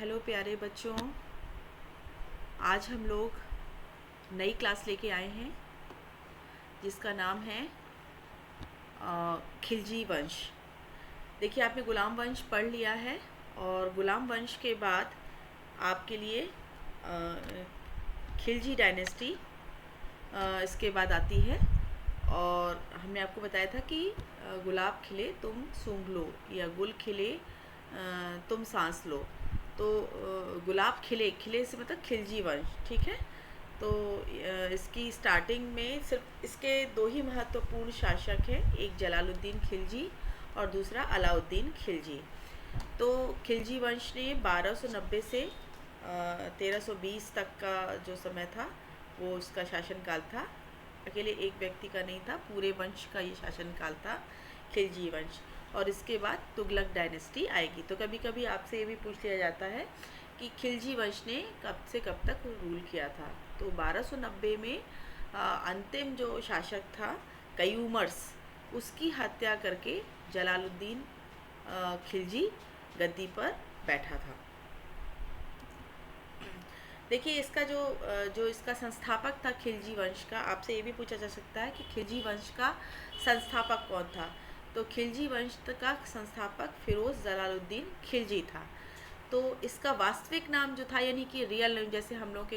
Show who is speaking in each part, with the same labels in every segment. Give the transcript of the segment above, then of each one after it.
Speaker 1: Hello प्यारे बच्चों, आज हम लोग नई क्लास लेके आए हैं जिसका नाम है खिलजी वंश। देखिए, आपने गुलाम वंश पढ़ लिया है और गुलाम वंश के बाद आपके लिए खिलजी डायनेस्टी इसके बाद आती है। और हमने आपको बताया था कि गुलाब खिले तुम सूंघ लो या गुल खिले तुम सांस लो। तो गुलाब खिले, खिले से मतलब खिलजी वंश, ठीक है। तो इसकी स्टार्टिंग में सिर्फ इसके दो ही महत्वपूर्ण शासक हैं, एक जलालुद्दीन खिलजी और दूसरा अलाउद्दीन खिलजी। तो खिलजी वंश ने 1290 से 1320 तक का जो समय था वो उसका शासनकाल था। अकेले एक व्यक्ति का नहीं था, पूरे वंश का ये शासनकाल था, खिलजी वंश। और इसके बाद तुगलक डायनेस्टी आएगी। तो कभी कभी आपसे ये भी पूछ लिया जाता है कि खिलजी वंश ने कब से कब तक रूल किया था। तो 1290 में अंतिम जो शासक था कयूमर्स, उसकी हत्या करके जलालुद्दीन खिलजी गद्दी पर बैठा था। देखिए, इसका जो इसका संस्थापक था खिलजी वंश का, आपसे ये भी पूछा जा सकता है कि खिलजी वंश का संस्थापक कौन था। तो खिलजी वंश का संस्थापक फिरोज जलालुद्दीन खिलजी था। तो इसका वास्तविक नाम जो था, यानी कि रियल नेम, जैसे हम लोग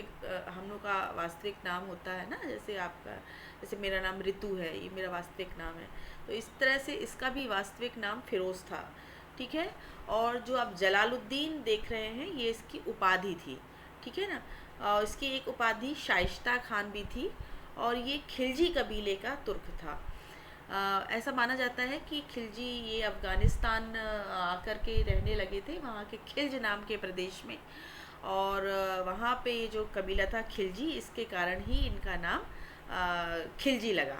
Speaker 1: का वास्तविक नाम होता है ना, जैसे आपका, जैसे मेरा नाम रितु है, ये मेरा वास्तविक नाम है, तो इस तरह से इसका भी वास्तविक नाम फिरोज था, ठीक है। और जो आप जलालुद्दीन देख रहे हैं, ये इसकी उपाधि थी, ठीक है ना। इसकी एक उपाधि शाइस्ता खान भी थी और ये खिलजी कबीले का तुर्क था। ऐसा माना जाता है कि खिलजी ये अफ़गानिस्तान आकर के रहने लगे थे, वहाँ के खिल्ज नाम के प्रदेश में। और वहाँ पे ये जो कबीला था खिलजी, इसके कारण ही इनका नाम खिलजी लगा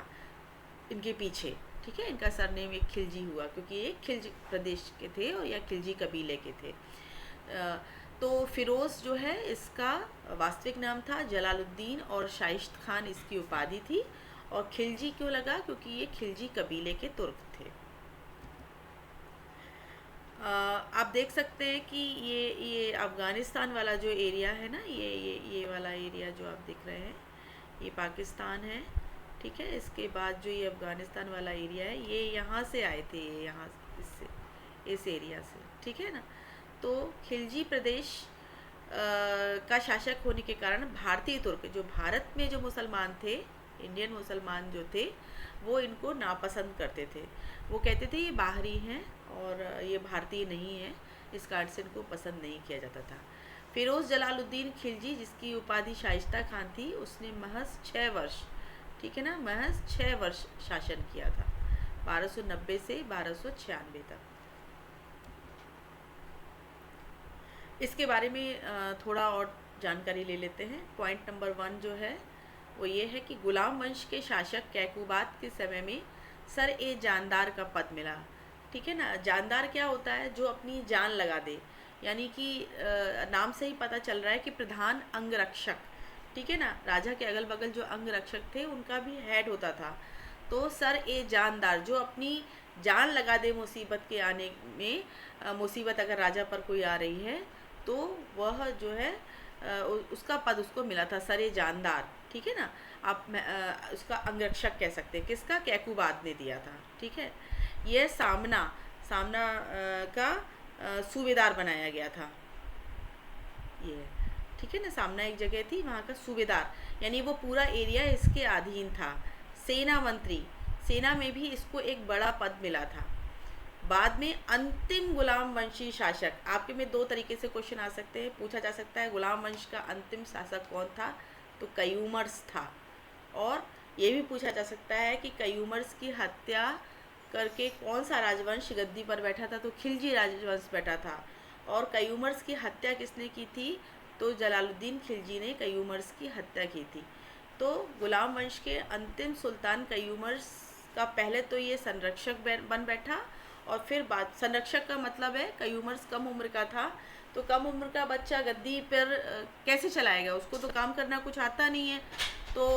Speaker 1: इनके पीछे, ठीक है। इनका सरनेम एक खिलजी हुआ क्योंकि ये खिल्ज प्रदेश के थे और या खिलजी कबीले के थे। तो फिरोज़ जो है इसका वास्तविक नाम था जलालुद्दीन और शाइस्त खान इसकी उपाधि थी। और खिलजी क्यों लगा? क्योंकि ये खिलजी कबीले के तुर्क थे। आप देख सकते हैं कि ये अफ़गानिस्तान वाला जो एरिया है ना, ये वाला एरिया जो आप देख रहे हैं, ये पाकिस्तान है, ठीक है। इसके बाद जो ये अफ़गानिस्तान वाला एरिया है, ये यहाँ से आए थे, ये यहाँ इस एरिया से, ठीक है ना। तो खिलजी प्रदेश का शासक होने के कारण भारतीय तुर्क, जो भारत में जो मुसलमान थे, इंडियन मुसलमान जो थे, वो इनको नापसंद करते थे। वो कहते थे ये बाहरी हैं और ये भारतीय नहीं है, इस कारण से इनको पसंद नहीं किया जाता था। फिरोज़ जलालुद्दीन खिलजी, जिसकी उपाधि शाइस्ता खान थी, उसने महज 6 वर्ष, ठीक है ना, महज 6 वर्ष शासन किया था, 1290 से 1296 तक। इसके बारे में थोड़ा और जानकारी ले लेते हैं। पॉइंट नंबर 1 जो है वो ये है कि गुलाम वंश के शासक कैकुबात के समय में सर ए जानदार का पद मिला, ठीक है ना। जानदार क्या होता है? जो अपनी जान लगा दे, यानी कि नाम से ही पता चल रहा है कि प्रधान अंगरक्षक, ठीक है ना। राजा के अगल बगल जो अंगरक्षक थे उनका भी हेड होता था। तो सर ए जानदार, जो अपनी जान लगा दे मुसीबत के आने में, मुसीबत अगर राजा पर कोई आ रही है तो वह जो है उसका पद उसको मिला था, सर ए जानदार, ठीक है ना। आप उसका अंगरक्षक कह सकते हैं। किसका? कैकुबाद ने दिया था, ठीक है। यह सामना का सूबेदार बनाया गया था, ये, ठीक है ना। सामना एक जगह थी, वहाँ का सूबेदार, यानी वो पूरा एरिया इसके अधीन था। सेना मंत्री, सेना में भी इसको एक बड़ा पद मिला था। बाद में अंतिम गुलाम वंशी शासक, आपके में 2 तरीके से क्वेश्चन आ सकते हैं, पूछा जा सकता है गुलाम वंश का अंतिम शासक कौन था, तो कयूमर्स था। और ये भी पूछा जा सकता है कि कयूमर्स की हत्या करके कौन सा राजवंश गद्दी पर बैठा था, तो खिलजी राजवंश बैठा था। और कयूमर्स की हत्या किसने की थी? तो जलालुद्दीन खिलजी ने कयूमर्स की हत्या की थी। तो गुलाम वंश के अंतिम सुल्तान कयूमर्स का पहले तो ये संरक्षक बन बैठा, और फिर बाद, संरक्षक का मतलब है कयूमर्स कम उम्र का था, तो कम उम्र का बच्चा गद्दी पर कैसे चलाएगा? उसको तो काम करना कुछ आता नहीं है। तो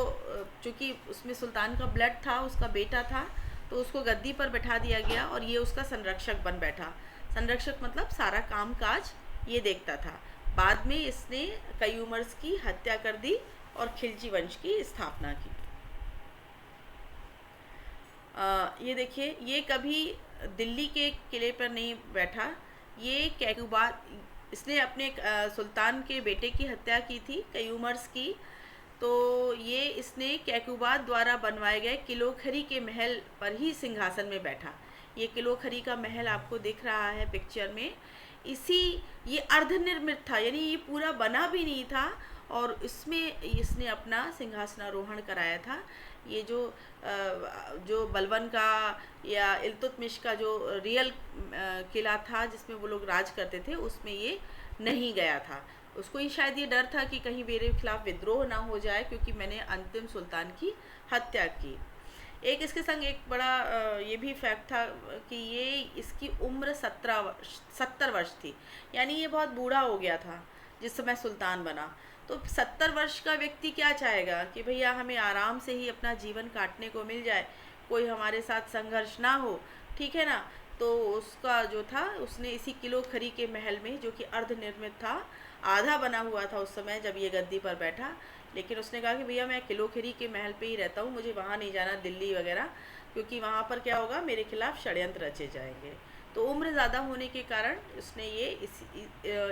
Speaker 1: चूँकि उसमें सुल्तान का ब्लड था, उसका बेटा था, तो उसको गद्दी पर बैठा दिया गया और ये उसका संरक्षक बन बैठा। संरक्षक मतलब सारा काम काज ये देखता था। बाद में इसने कयूमर्स की हत्या कर दी और खिलजी वंश की स्थापना की। ये देखिए, ये कभी दिल्ली के किले पर नहीं बैठा, ये कैकुबाद, इसने अपने सुल्तान के बेटे की हत्या की थी, कयूमर्स की। तो ये इसने कैकुबाद द्वारा बनवाए गए किलोखरी के महल पर ही सिंहासन में बैठा। ये किलोखरी का महल आपको दिख रहा है पिक्चर में। इसी ये अर्धनिर्मित था, यानी ये पूरा बना भी नहीं था, और इसमें इसने अपना सिंहासनारोहण कराया था। ये जो बलबन का या इल्तुतमिश का जो रियल किला था जिसमें वो लोग राज करते थे, उसमें ये नहीं गया था। उसको ही शायद ये डर था कि कहीं मेरे खिलाफ विद्रोह ना हो जाए, क्योंकि मैंने अंतिम सुल्तान की हत्या की। एक इसके संग एक बड़ा ये भी फैक्ट था कि ये इसकी उम्र 70 वर्ष थी, यानी ये बहुत बूढ़ा हो गया था जिस समय सुल्तान बना। तो 70 वर्ष का व्यक्ति क्या चाहेगा कि भैया हमें आराम से ही अपना जीवन काटने को मिल जाए, कोई हमारे साथ संघर्ष ना हो, ठीक है ना। तो उसका जो था, उसने इसी किलोखरी के महल में, जो कि अर्धनिर्मित था, आधा बना हुआ था उस समय जब ये गद्दी पर बैठा, लेकिन उसने कहा कि भैया मैं किलोखरी के महल पे ही रहता हूँ, मुझे वहाँ नहीं जाना, दिल्ली वगैरह, क्योंकि वहाँ पर क्या होगा, मेरे खिलाफ षड्यंत्र रचे जाएंगे। तो उम्र ज़्यादा होने के कारण उसने ये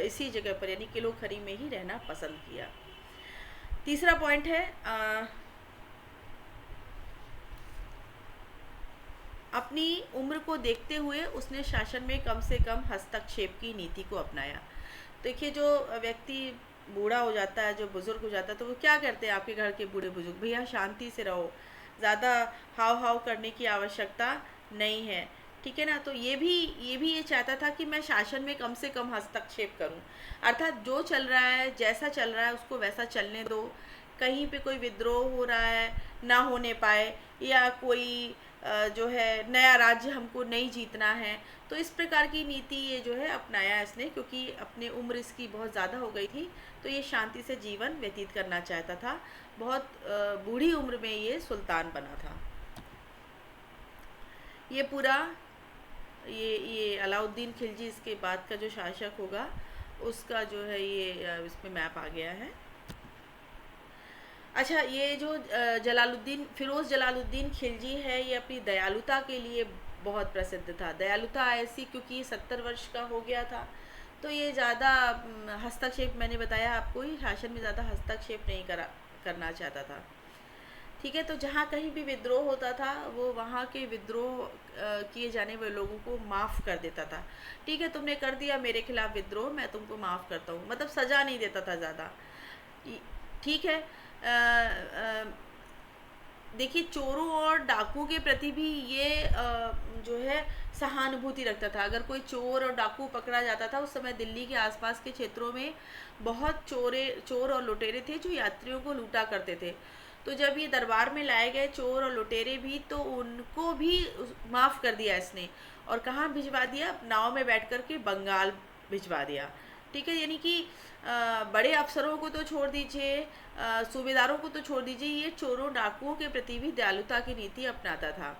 Speaker 1: इसी जगह पर यानी किलोखरी में ही रहना पसंद किया। तीसरा पॉइंट है, अपनी उम्र को देखते हुए उसने शासन में कम से कम हस्तक्षेप की नीति को अपनाया। देखिए, जो व्यक्ति बूढ़ा हो जाता है, जो बुज़ुर्ग हो जाता है, तो वो क्या करते हैं आपके घर के बूढ़े बुजुर्ग, भैया शांति से रहो, ज़्यादा हाव हाव करने की आवश्यकता नहीं है, ठीक है ना। तो ये भी चाहता था कि मैं शासन में कम से कम हस्तक्षेप करूं, अर्थात जो चल रहा है, जैसा चल रहा है उसको वैसा चलने दो, कहीं पे कोई विद्रोह हो रहा है ना होने पाए, या कोई जो है नया राज्य हमको नहीं जीतना है। तो इस प्रकार की नीति ये जो है अपनाया इसने, क्योंकि अपनी उम्र इसकी बहुत ज़्यादा हो गई थी, तो ये शांति से जीवन व्यतीत करना चाहता था। बहुत बूढ़ी उम्र में ये सुल्तान बना था। ये पूरा ये अलाउद्दीन खिलजी इसके बाद का जो शासक होगा उसका जो है ये इसमें मैप आ गया है। अच्छा, ये जो फिरोज़ जलालुद्दीन खिलजी है, ये अपनी दयालुता के लिए बहुत प्रसिद्ध था। दयालुता ऐसी क्योंकि 70 वर्ष का हो गया था, तो ये ज़्यादा हस्तक्षेप, मैंने बताया आपको ही, शासन में ज़्यादा हस्तक्षेप नहीं करना चाहता था, ठीक है। तो जहाँ कहीं भी विद्रोह होता था, वो वहाँ के विद्रोह किए जाने वाले लोगों को माफ़ कर देता था। ठीक है, तुमने कर दिया मेरे खिलाफ विद्रोह, मैं तुमको माफ़ करता हूँ, मतलब सज़ा नहीं देता था ज़्यादा, ठीक है। देखिए, चोरों और डाकुओं के प्रति भी ये जो है सहानुभूति रखता था। अगर कोई चोर और डाकू पकड़ा जाता था, उस समय दिल्ली के आसपास के क्षेत्रों में बहुत चोर और लुटेरे थे जो यात्रियों को लूटा करते थे। तो जब ये दरबार में लाए गए चोर और लुटेरे भी, तो उनको भी माफ़ कर दिया इसने, और कहाँ भिजवा दिया, नाव में बैठ कर के बंगाल भिजवा दिया, ठीक है। यानी कि बड़े अफसरों को तो छोड़ दीजिए, सूबेदारों को तो छोड़ दीजिए, ये चोरों डाकुओं के प्रति भी दयालुता की नीति अपनाता था।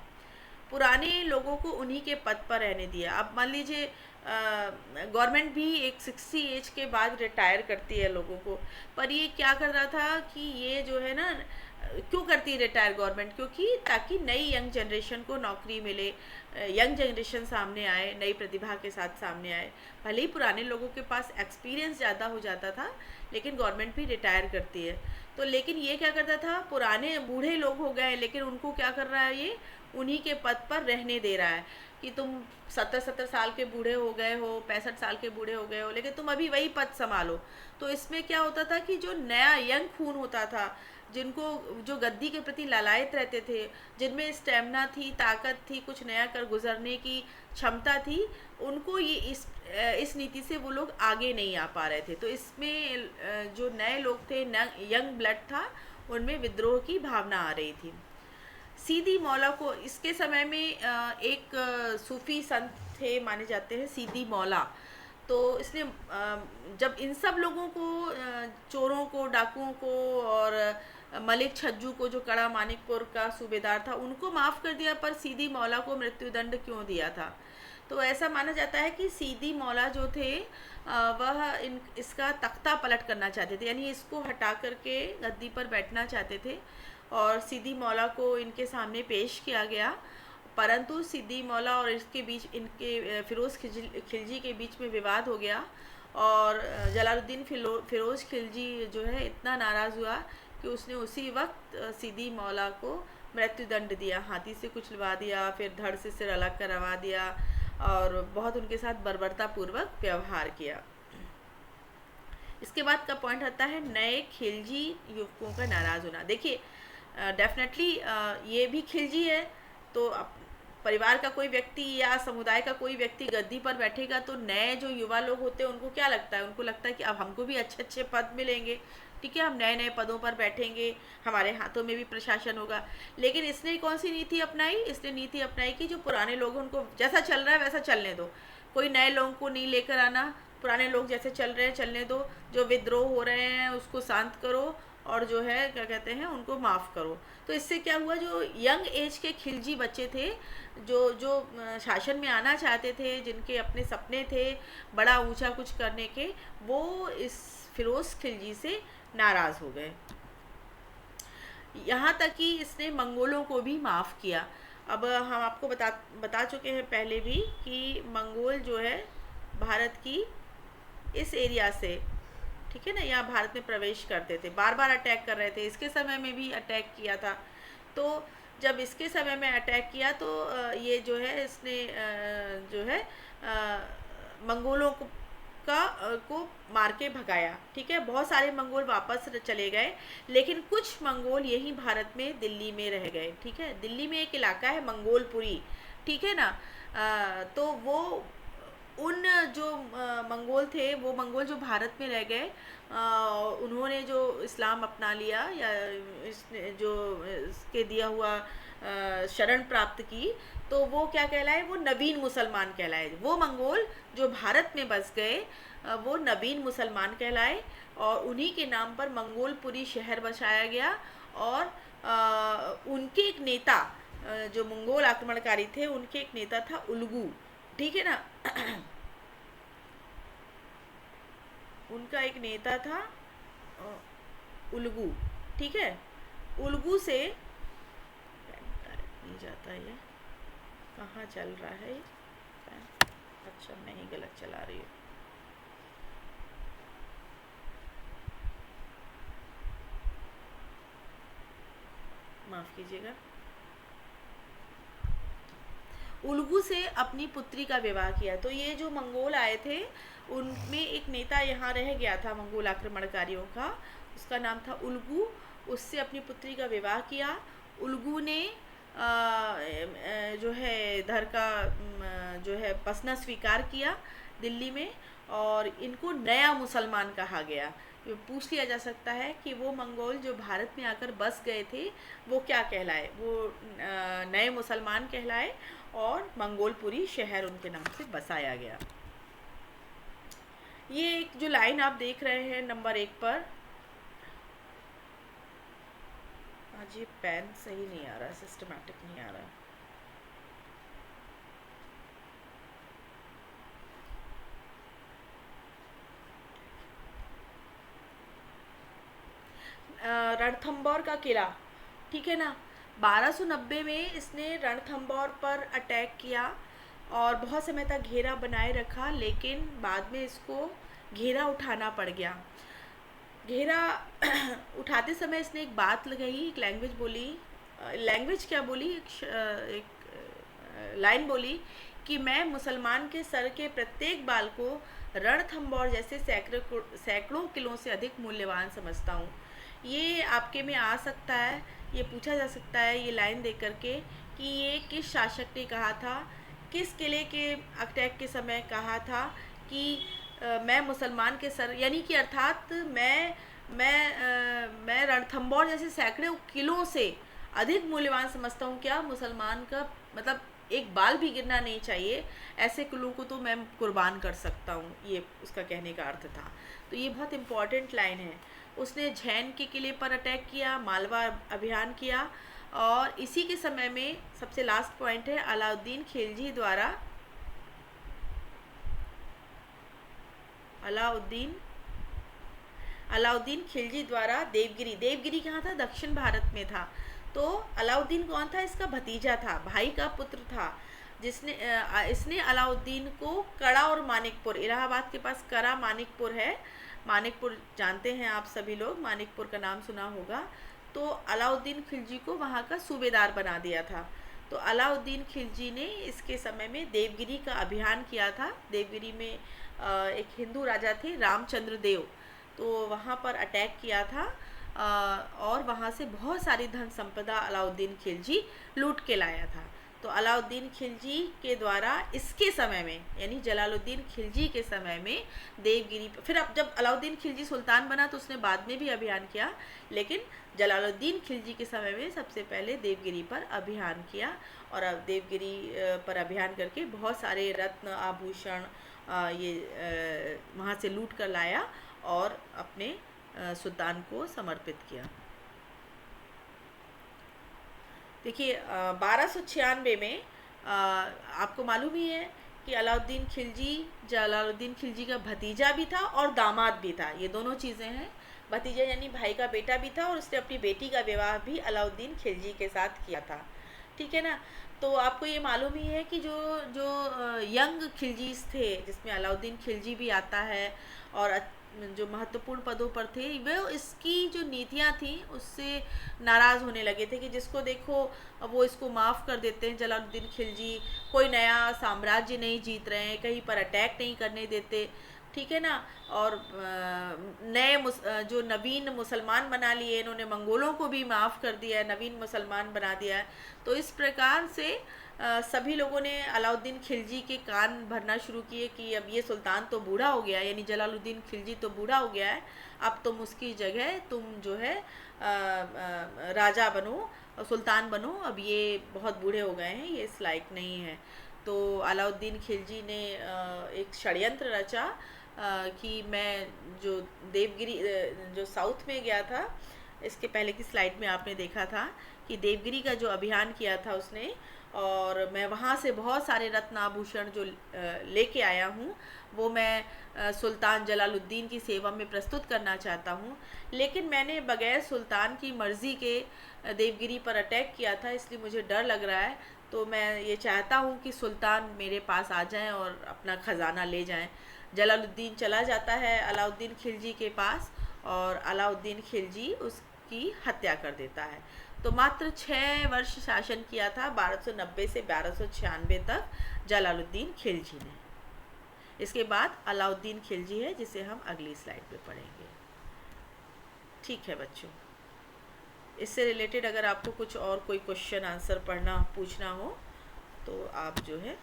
Speaker 1: पुराने लोगों को उन्हीं के पद पर रहने दिया। अब मान लीजिए गवर्नमेंट भी एक 60 एज के बाद रिटायर करती है लोगों को, पर ये क्या कर रहा था कि ये जो है ना, क्यों करती है रिटायर गवर्नमेंट, क्योंकि ताकि नई यंग जनरेशन को नौकरी मिले, यंग जनरेशन सामने आए, नई प्रतिभा के साथ सामने आए। भले ही पुराने लोगों के पास एक्सपीरियंस ज़्यादा हो जाता था, लेकिन गवर्नमेंट भी रिटायर करती है। तो लेकिन ये क्या करता था, पुराने बूढ़े लोग हो गए, लेकिन उनको क्या कर रहा है, ये उन्हीं के पद पर रहने दे रहा है कि तुम 70 साल के बूढ़े हो गए हो, 65 साल के बूढ़े हो गए हो, लेकिन तुम अभी वही पद संभालो। तो इसमें क्या होता था कि जो नया यंग खून होता था, जो गद्दी के प्रति लालायित रहते थे, जिनमें स्टेमिना थी, ताकत थी, कुछ नया कर गुजरने की क्षमता थी, उनको ये इस नीति से वो लोग आगे नहीं आ पा रहे थे। तो इसमें जो नए लोग थे, यंग ब्लड था, उनमें विद्रोह की भावना आ रही थी। सीदी मौला को इसके समय में एक सूफी संत थे माने जाते हैं, सीदी मौला। तो इसने जब इन सब लोगों को, चोरों को, डाकुओं को और मलिक छज्जू को, जो कड़ा मानिकपुर का सूबेदार था, उनको माफ़ कर दिया, पर सीदी मौला को मृत्युदंड क्यों दिया था? तो ऐसा माना जाता है कि सीदी मौला जो थे वह इसका तख्ता पलट करना चाहते थे, यानी इसको हटा करके गद्दी पर बैठना चाहते थे और सीदी मौला को इनके सामने पेश किया गया। परंतु सिद्दी मौला और इसके बीच इनके फ़िरोज़ खिलजी के बीच में विवाद हो गया और जलालुद्दीन फ़िरोज़ खिलजी जो है इतना नाराज़ हुआ कि उसने उसी वक्त सिद्दी मौला को मृत्युदंड दिया, हाथी से कुचलवा दिया, फिर धड़ से सिर अलग करवा दिया और बहुत उनके साथ बर्बरतापूर्वक व्यवहार किया। इसके बाद का पॉइंट आता है नए खिलजी युवकों का नाराज़ होना। देखिए डेफिनेटली ये भी खिलजी है, तो परिवार का कोई व्यक्ति या समुदाय का कोई व्यक्ति गद्दी पर बैठेगा तो नए जो युवा लोग होते हैं उनको क्या लगता है, उनको लगता है कि अब हमको भी अच्छे अच्छे पद मिलेंगे, ठीक है, हम नए नए पदों पर बैठेंगे, हमारे हाथों में भी प्रशासन होगा। लेकिन इसने कौन सी नीति अपनाई, इसने नीति अपनाई कि जो पुराने लोग हैं उनको जैसा चल रहा है वैसा चलने दो, कोई नए लोगों को नहीं लेकर आना, पुराने लोग जैसे चल रहे हैं चलने दो, जो विद्रोह हो रहे हैं उसको शांत करो और जो है क्या कहते हैं उनको माफ़ करो। तो इससे क्या हुआ, जो यंग एज के खिलजी बच्चे थे जो जो शासन में आना चाहते थे, जिनके अपने सपने थे बड़ा ऊंचा कुछ करने के, वो इस फ़िरोज़ खिलजी से नाराज़ हो गए। यहाँ तक कि इसने मंगोलों को भी माफ़ किया। अब हम आपको बता चुके हैं पहले भी कि मंगोल जो है भारत की इस एरिया से, ठीक है ना, यहाँ भारत में प्रवेश करते थे, बार बार अटैक कर रहे थे, इसके समय में भी अटैक किया था। तो जब इसके समय में अटैक किया तो ये जो है इसने जो है मंगोलों को मार के भगाया, ठीक है। बहुत सारे मंगोल वापस चले गए, लेकिन कुछ मंगोल यहीं भारत में दिल्ली में रह गए, ठीक है। दिल्ली में एक इलाका है मंगोलपुरी, ठीक है ना। तो वो उन जो मंगोल थे, वो मंगोल जो भारत में रह गए, उन्होंने जो इस्लाम अपना लिया या इसने जो इसके दिया हुआ शरण प्राप्त की, तो वो क्या कहलाए, वो नवीन मुसलमान कहलाए। वो मंगोल जो भारत में बस गए वो नवीन मुसलमान कहलाए और उन्हीं के नाम पर मंगोलपुरी शहर बसाया गया। और उनके एक नेता जो मंगोल आक्रमणकारी थे, उनके एक नेता था उलगू, ठीक है ना। उनका एक नेता था उलगू, ठीक है। उलगू से नहीं जाता, ये कहाँ चल रहा है, अच्छा मैं ही गलत चला रही हूँ। माफ़ कीजिएगा। उलगू से अपनी पुत्री का विवाह किया। तो ये जो मंगोल आए थे उनमें एक नेता यहाँ रह गया था मंगोल आक्रमणकारियों का, उसका नाम था उलगू। उससे अपनी पुत्री का विवाह किया। उलगू ने जो है इधर का जो है बसना स्वीकार किया दिल्ली में, और इनको नया मुसलमान कहा गया। पूछ लिया जा सकता है कि वो मंगोल जो भारत में आकर बस गए थे वो क्या कहलाए, वो नए मुसलमान कहलाए और मंगोलपुरी शहर उनके नाम से बसाया गया। ये एक जो लाइन आप देख रहे हैं नंबर 1 पर, आज ये पेन सही नहीं आ रहा, सिस्टमैटिक नहीं आ रहा। रणथंबोर का किला, ठीक है ना। 1290 में इसने रणथंबोर पर अटैक किया और बहुत समय तक घेरा बनाए रखा, लेकिन बाद में इसको घेरा उठाना पड़ गया। घेरा उठाते समय इसने एक बात लगाई, एक लैंग्वेज बोली, लैंग्वेज क्या बोली, एक लाइन बोली कि मैं मुसलमान के सर के प्रत्येक बाल को रणथंबोर जैसे सैकड़ों किलों से अधिक मूल्यवान समझता हूँ। ये आपके में आ सकता है, ये पूछा जा सकता है ये लाइन देख करके कि ये किस शासक ने कहा था, किस किले के अटैक के समय कहा था कि मैं मुसलमान के सर, यानी कि अर्थात मैं रणथंबोर जैसे सैकड़ों किलों से अधिक मूल्यवान समझता हूँ। क्या मुसलमान का मतलब एक बाल भी गिरना नहीं चाहिए, ऐसे किलों को तो मैं कुर्बान कर सकता हूँ, ये उसका कहने का अर्थ था। तो ये बहुत इम्पॉर्टेंट लाइन है। उसने झैन के किले पर अटैक किया, मालवा अभियान किया, और इसी के समय में सबसे लास्ट पॉइंट है, अलाउद्दीन खिलजी द्वारा अलाउद्दीन अलाउद्दीन खिलजी द्वारा देवगिरी, देवगिरी कहाँ था? दक्षिण भारत में था। तो अलाउद्दीन कौन था? इसका भतीजा था, भाई का पुत्र था, जिसने इसने अलाउद्दीन को कड़ा और मानिकपुर, इलाहाबाद के पास कड़ा मानिकपुर है, मानिकपुर जानते हैं आप सभी लोग, मानिकपुर का नाम सुना होगा। तो अलाउद्दीन खिलजी को वहाँ का सूबेदार बना दिया था। तो अलाउद्दीन खिलजी ने इसके समय में देवगिरी का अभियान किया था। देवगिरी में एक हिंदू राजा थे रामचंद्र देव, तो वहाँ पर अटैक किया था और वहाँ से बहुत सारी धन संपदा अलाउद्दीन खिलजी लूट के लाया था। तो अलाउद्दीन खिलजी के द्वारा इसके समय में, यानी जलालुद्दीन खिलजी के समय में देवगिरी, फिर अब जब अलाउद्दीन खिलजी सुल्तान बना तो उसने बाद में भी अभियान किया, लेकिन जलालुद्दीन खिलजी के समय में सबसे पहले देवगिरी पर अभियान किया। और अब देवगिरी पर अभियान करके बहुत सारे रत्न आभूषण ये वहाँ से लूट कर लाया और अपने सुल्तान को समर्पित किया। देखिए 1296 में आपको मालूम ही है कि अलाउद्दीन खिलजी जलालुद्दीन खिलजी का भतीजा भी था और दामाद भी था, ये दोनों चीज़ें हैं। भतीजा यानी भाई का बेटा भी था और उसने अपनी बेटी का विवाह भी अलाउद्दीन खिलजी के साथ किया था, ठीक है ना। तो आपको ये मालूम ही है कि जो जो यंग खिलजीज थे, जिसमें अलाउद्दीन खिलजी भी आता है, और जो महत्वपूर्ण पदों पर थे, वे इसकी जो नीतियां थी उससे नाराज़ होने लगे थे कि जिसको देखो वो इसको माफ़ कर देते हैं जलालुद्दीन खिलजी, कोई नया साम्राज्य नहीं जीत रहे हैं, कहीं पर अटैक नहीं करने देते, ठीक है ना। और नए जो नवीन मुसलमान बना लिए इन्होंने, मंगोलों को भी माफ़ कर दिया है, नवीन मुसलमान बना दिया है। तो इस प्रकार से सभी लोगों ने अलाउद्दीन खिलजी के कान भरना शुरू किए कि अब ये सुल्तान तो बूढ़ा हो गया है, यानी जलालुद्दीन खिलजी तो बूढ़ा हो गया है, अब तुम उसकी जगह तुम जो है राजा बनो, सुल्तान बनो, अब ये बहुत बूढ़े हो गए हैं, ये इस लायक नहीं है। तो अलाउद्दीन खिलजी ने एक षड्यंत्र रचा कि मैं जो देवगिरी जो साउथ में गया था, इसके पहले की स्लाइड में आपने देखा था कि देवगिरी का जो अभियान किया था उसने, और मैं वहाँ से बहुत सारे रत्न आभूषण जो लेके आया हूँ वो मैं सुल्तान जलालुद्दीन की सेवा में प्रस्तुत करना चाहता हूँ, लेकिन मैंने बगैर सुल्तान की मर्ज़ी के देवगिरी पर अटैक किया था, इसलिए मुझे डर लग रहा है। तो मैं ये चाहता हूँ कि सुल्तान मेरे पास आ जाएं और अपना ख़जाना ले जाएं। जलालुद्दीन चला जाता है अलाउद्दीन खिलजी के पास और अलाउद्दीन खिलजी उसकी हत्या कर देता है। तो मात्र 6 वर्ष शासन किया था, 1290 से 1296 तक जलालुद्दीन खिलजी ने। इसके बाद अलाउद्दीन खिलजी है, जिसे हम अगली स्लाइड पे पढ़ेंगे। ठीक है बच्चों, इससे रिलेटेड अगर आपको कुछ और कोई क्वेश्चन आंसर पढ़ना पूछना हो तो आप जो है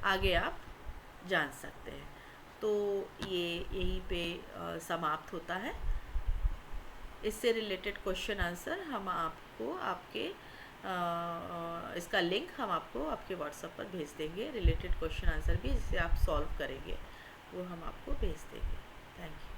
Speaker 1: आगे आप जान सकते हैं। तो ये यहीं पे समाप्त होता है। इससे रिलेटेड क्वेश्चन आंसर हम आपको आपके इसका लिंक हम आपको आपके व्हाट्सएप पर भेज देंगे, रिलेटेड क्वेश्चन आंसर भी जिसे आप सॉल्व करेंगे वो हम आपको भेज देंगे। Thank you.